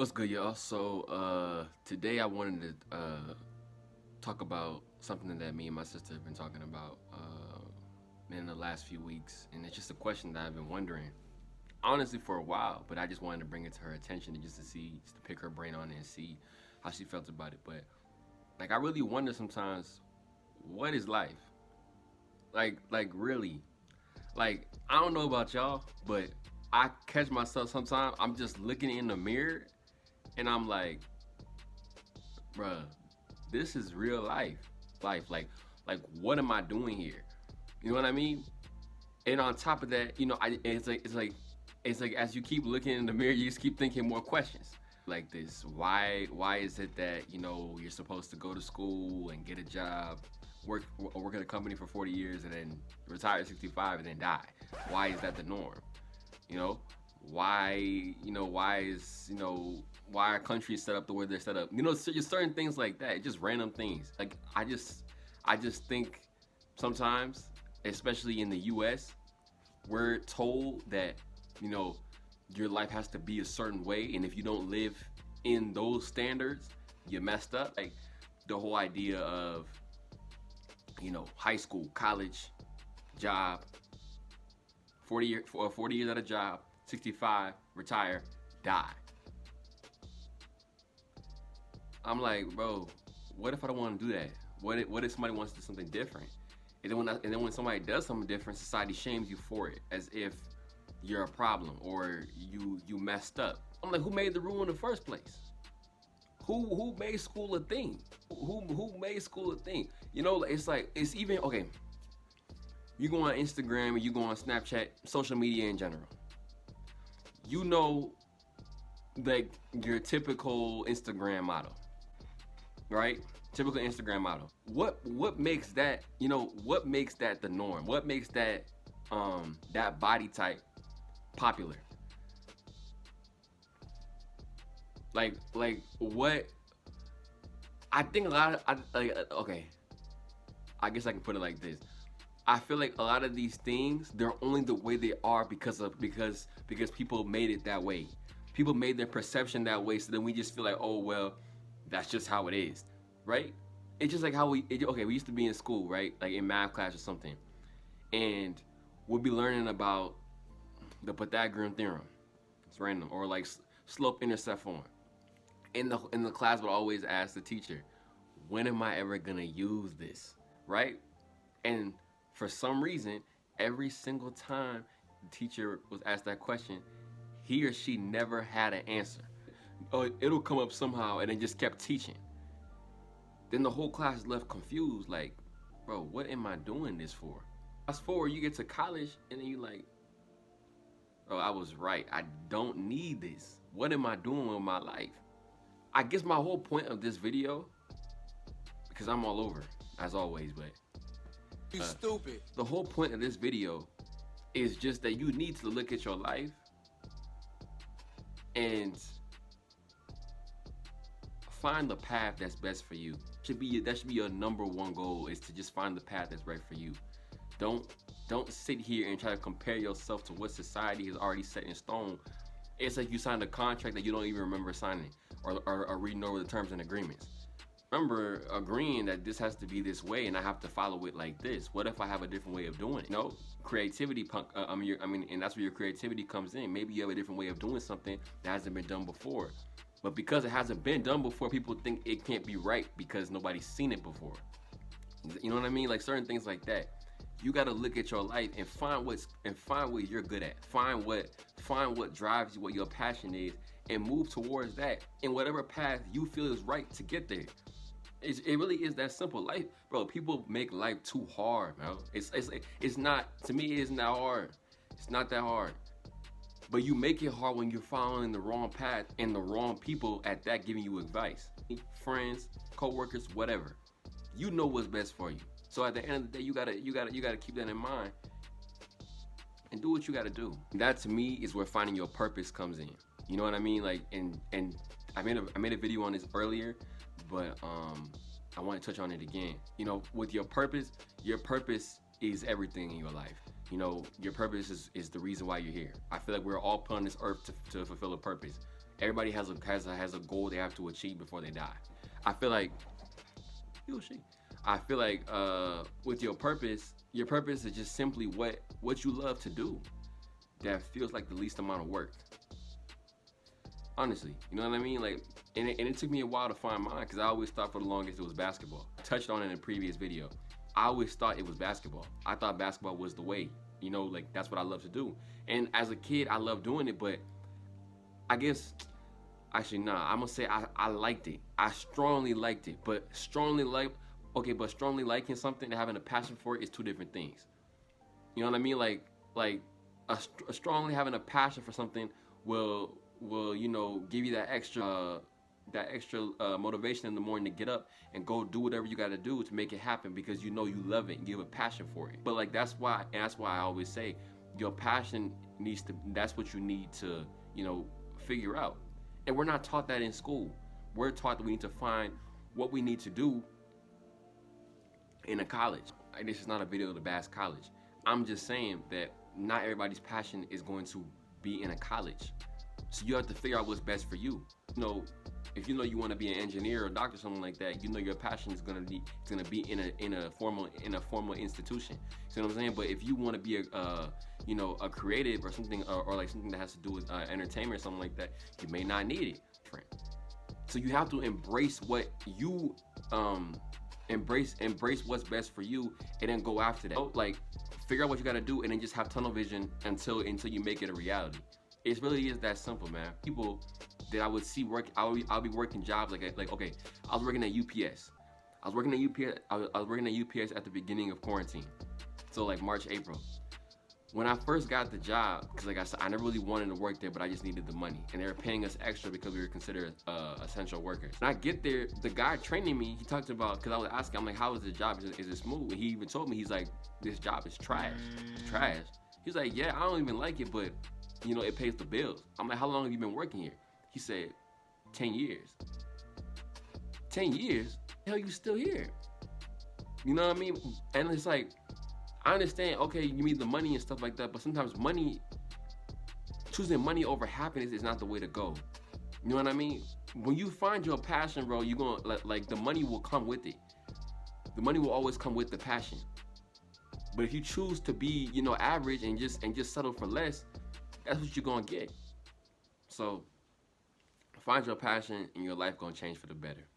What's good, y'all? So today I wanted to talk about something that me and my sister have been talking about in the last few weeks, and it's just a question that I've been wondering, honestly, for a while. But I just wanted to bring it to her attention and just to pick her brain on it and see how she felt about it. But like, I really wonder sometimes, what is life? Like really? Like, I don't know about y'all, but I catch myself sometimes. I'm just looking in the mirror, and I'm like, bruh, this is real life. Like, what am I doing here? You know what I mean? And on top of that, it's like as you keep looking in the mirror, you just keep thinking more questions. Like this, why is it that you're supposed to go to school and get a job, work at a company for 40 years and then retire at 65 and then die? Why is that the norm? You know, why are countries set up the way they're set up? So just certain things like that, just random things. Like I just think sometimes, especially in the US, we're told that, you know, your life has to be a certain way, and if you don't live in those standards, you messed up. Like the whole idea of, high school, college, job, 40 years at a job, 65, retire, die. I'm like, bro, what if I don't want to do that? What if somebody wants to do something different? And then when somebody does something different, society shames you for it, as if you're a problem or you messed up. I'm like, who made the rule in the first place? Who made school a thing? Who made school a thing? It's like, it's even okay. You go on Instagram or you go on Snapchat, social media in general. Like your typical Instagram model, right? Typical Instagram model. What makes that, what makes that the norm? What makes that that body type popular? Like what? I think a lot of okay. I guess I can put it like this. I feel like a lot of these things, they're only the way they are because people made it that way. People made their perception that way, so then we just feel like, oh well, that's just how it is, right? It's just like how we used to be in school, right? Like in math class or something, and we'll be learning about the Pythagorean theorem. It's random, or like slope-intercept form. In the class would always ask the teacher, when am I ever gonna use this, right? And for some reason, every single time the teacher was asked that question, he or she never had an answer. Oh, it'll come up somehow, and then just kept teaching. Then the whole class is left confused, like, bro, what am I doing this for? Fast forward, you get to college, and then you like, oh, I was right. I don't need this. What am I doing with my life? I guess my whole point of this video, because I'm all over, as always, but you stupid. The whole point of this video is just that you need to look at your life and find the path that's best for you. That should be your number one goal, is to just find the path that's right for you. Don't sit here and try to compare yourself to what society has already set in stone. It's like you signed a contract that you don't even remember signing or reading over the terms and agreements. Remember agreeing that this has to be this way and I have to follow it like this. What if I have a different way of doing it? Creativity, and that's where your creativity comes in. Maybe you have a different way of doing something that hasn't been done before. But because it hasn't been done before, people think it can't be right because nobody's seen it before. You know what I mean? Like certain things like that. You gotta look at your life and find what you're good at. Find what drives you, what your passion is, and move towards that in whatever path you feel is right to get there. It really is that simple. Life, bro. People make life too hard, bro. It's not. To me, it's not hard. It's not that hard. But you make it hard when you're following the wrong path and the wrong people at that giving you advice. Friends, co-workers, whatever. You know what's best for you. So at the end of the day, you gotta keep that in mind and do what you gotta do. That to me is where finding your purpose comes in. You know what I mean? Like, and I made a video on this earlier, but I want to touch on it again. With your purpose is everything in your life. Your purpose is the reason why you're here. I feel like we're all put on this earth to fulfill a purpose. Everybody has a goal they have to achieve before they die. I feel like he or she. I feel like with your purpose is just simply what you love to do. That feels like the least amount of work. Honestly, you know what I mean? Like, and it took me a while to find mine because I always thought for the longest it was basketball. I touched on it in a previous video. I always thought it was basketball. I thought basketball was the way. You know, like that's what I love to do. And as a kid, I loved doing it, but I guess actually nah. I'm gonna say I liked it. I strongly liked it, but strongly liking something and having a passion for it is two different things. You know what I mean? Like a strongly having a passion for something will give you that extra motivation in the morning to get up and go do whatever you got to do to make it happen because you love it and you have a passion for it. But like that's why I always say your passion that's what you need to figure out. And we're not taught that in school. We're taught that we need to find what we need to do in a college. This is not a video to bash college. I'm just saying that not everybody's passion is going to be in a college. So you have to figure out what's best for you. If you want to be an engineer or a doctor, something like that, your passion is gonna be in a formal institution. See what I'm saying? But if you want to be a creative or something or like something that has to do with entertainment or something like that, you may not need it. So you have to embrace what you embrace what's best for you and then go after that. Like figure out what you got to do and then just have tunnel vision until you make it a reality. It really is that simple, man. People that I would see work, I'll be working jobs like okay, I was working at UPS. I was working at UPS at the beginning of quarantine, so like March, April. When I first got the job, because like I said, I never really wanted to work there, but I just needed the money, and they were paying us extra because we were considered essential workers. When I get there, the guy training me, he talked about, because I was asking, I'm like, how is the job? Is it smooth? And he even told me, he's like, this job is trash. It's trash. He's like, yeah, I don't even like it, but it pays the bills. I'm like, how long have you been working here? He said, 10 years. 10 years? Hell, you still here? You know what I mean? And it's like, I understand, okay, you need the money and stuff like that, but sometimes choosing money over happiness is not the way to go. You know what I mean? When you find your passion, bro, you're gonna, like the money will come with it. The money will always come with the passion. But if you choose to be, average and just settle for less, that's what you're gonna get. So find your passion and your life gonna change for the better.